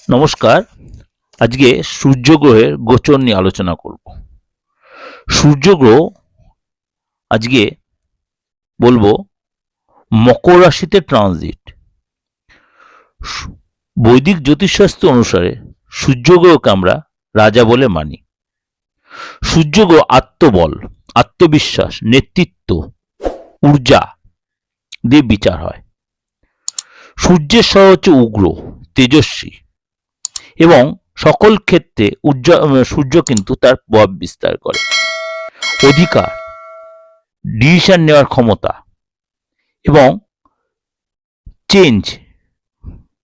নমস্কার। আজকে সূর্যগ্রহের গোচর নিয়ে আলোচনা করব। সূর্যগ্রহ আজকে বলবো মকর রাশিতে ট্রানজিট। বৈদিক জ্যোতিষশাস্ত্র অনুসারে সূর্যগ্রহকে আমরা রাজা বলে মানি। সূর্যগ্রহ আত্মবল, আত্মবিশ্বাস, নেতৃত্ব, ঊর্জা দিয়ে বিচার হয়। সূর্যের সহ হচ্ছে উগ্র, তেজস্বী এবং সকল ক্ষেত্রে সূর্য কিন্তু তার প্রভাব বিস্তার করে। অধিকার, ডিসিশন নেওয়ার ক্ষমতা এবং চেঞ্জ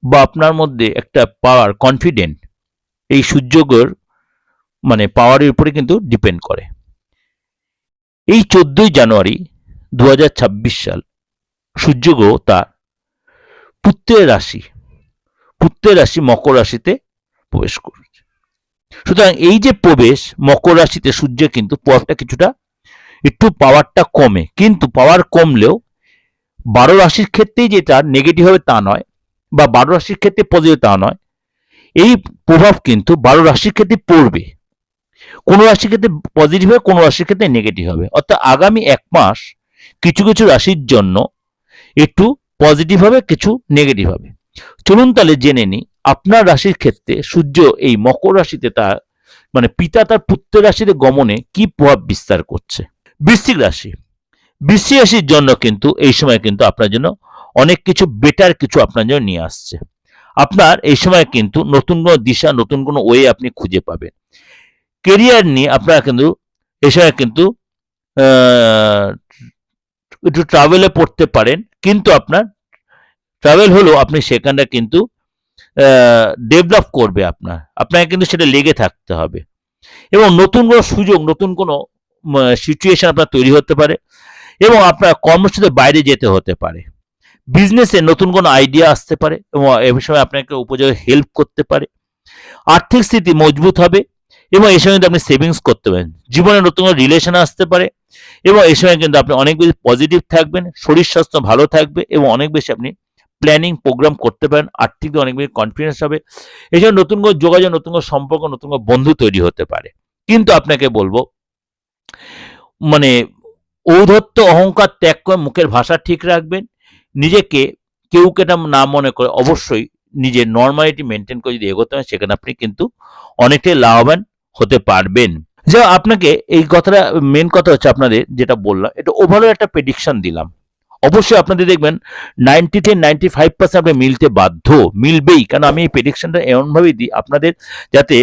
বা আপনার মধ্যে একটা পাওয়ার, কনফিডেন্ট, এই সূর্যগ্রহের পাওয়ারের উপরে কিন্তু ডিপেন্ড করে। এই 14ই জানুয়ারি 2026 সাল সূর্যগ্রহ তার পুত্রের রাশি মকর রাশিতে প্রবেশ করছে। সুতরাং এই যে প্রবেশ মকর রাশিতে সূর্য কিন্তু প্রভাবটা কিছুটা একটু পাওয়ারটা কমে, কিন্তু পাওয়ার কমলেও 12 রাশির ক্ষেত্রেই যে তার নেগেটিভ হবে তা নয়, বা 12 রাশির ক্ষেত্রে পজিটিভ তা নয়। এই প্রভাব কিন্তু 12 রাশির ক্ষেত্রে পড়বে। কোনো রাশির ক্ষেত্রে পজিটিভ হবে, কোনো রাশির ক্ষেত্রে নেগেটিভ হবে। অর্থাৎ আগামী 1 মাস কিছু কিছু রাশির জন্য একটু পজিটিভ হবে, কিছু নেগেটিভ হবে। চলুন তাহলে জেনে নিই আপনার রাশির ক্ষেত্রে সূর্য এই মকর রাশিতে তার পিতা তার পুত্রের রাশিতে গমনে কি প্রভাব বিস্তার করছে। বৃশ্চিক রাশির জন্য কিন্তু এই সময় কিন্তু আপনার জন্য অনেক কিছু বেটার কিছু আপনার জন্য নিয়ে আসছে। আপনার এই সময় কিন্তু নতুন কোনো দিশা, নতুন কোনো ওয়ে আপনি খুঁজে পাবেন। কেরিয়ার নিয়ে আপনারা কিন্তু এই সময় কিন্তু একটু ট্রাভেলে পড়তে পারেন, কিন্তু আপনার ট্রাভেল হলেও আপনি সেখানটা কিন্তু ডেভেলপ করবে। আপনাকে কিন্তু সেটা লেগে থাকতে হবে এবং নতুন কোনো সুযোগ, নতুন কোনো সিচুয়েশন আপনার তৈরি হতে পারে এবং আপনার কর্মসূচিতে বাইরে যেতে হতে পারে। বিজনেসে নতুন কোনো আইডিয়া আসতে পারে এবং এই সময় আপনাকে উপযোগে হেল্প করতে পারে। আর্থিক স্থিতি মজবুত হবে এবং এই সময় কিন্তু আপনি সেভিংস করতে পারেন। জীবনে নতুন কোনো রিলেশন আসতে পারে এবং এই সময় কিন্তু আপনি অনেক বেশি পজিটিভ থাকবেন, শরীর স্বাস্থ্য ভালো থাকবে এবং অনেক বেশি আপনি প্ল্যানিং প্রোগ্রাম করতে পারেন। আর্থিক দিকে অনেক বেশি কনফিডেন্স হবে। এই সময় নতুন কোনো যোগাযোগ, নতুন কোনো সম্পর্ক, নতুন কোনো বন্ধু তৈরি হতে পারে। কিন্তু আপনাকে বলবো ঔদ্ধত্য, অহংকার ত্যাগ করে মুখের ভাষা ঠিক রাখবেন। নিজেকে কেউ কেটা না মনে করে অবশ্যই নিজের নর্মালিটি মেনটেন করে যদি এগোতে হয়, সেখানে আপনি কিন্তু অনেকটাই লাভবান হতে পারবেন। যা আপনাকে এই কথাটা, মেন কথা হচ্ছে আপনাদের যেটা বললাম, এটা ওভারঅল একটা প্রেডিকশন দিলাম। অবশ্যই আপনাদের দেখবেন 90 থেকে 95% আপনি মিলতে বাধ্য, মিলবেই। কারণ আমি এই প্রেডিকশনটা এমনভাবেই দিই আপনাদের যাতে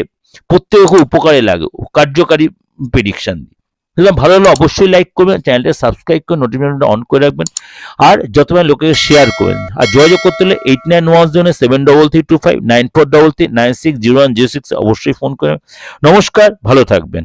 প্রত্যেক উপকারে লাগে, কার্যকারী প্রেডিকশন দিই। ভালো হলে অবশ্যই লাইক করবেন, চ্যানেলটা সাবস্ক্রাইব করে নোটিফিকেশনটা অন করে রাখবেন আর যতবার লোকের শেয়ার করবেন। আর যোগাযোগ করতে হলে 891733259433960106 অবশ্যই ফোন করেন। নমস্কার, ভালো থাকবেন।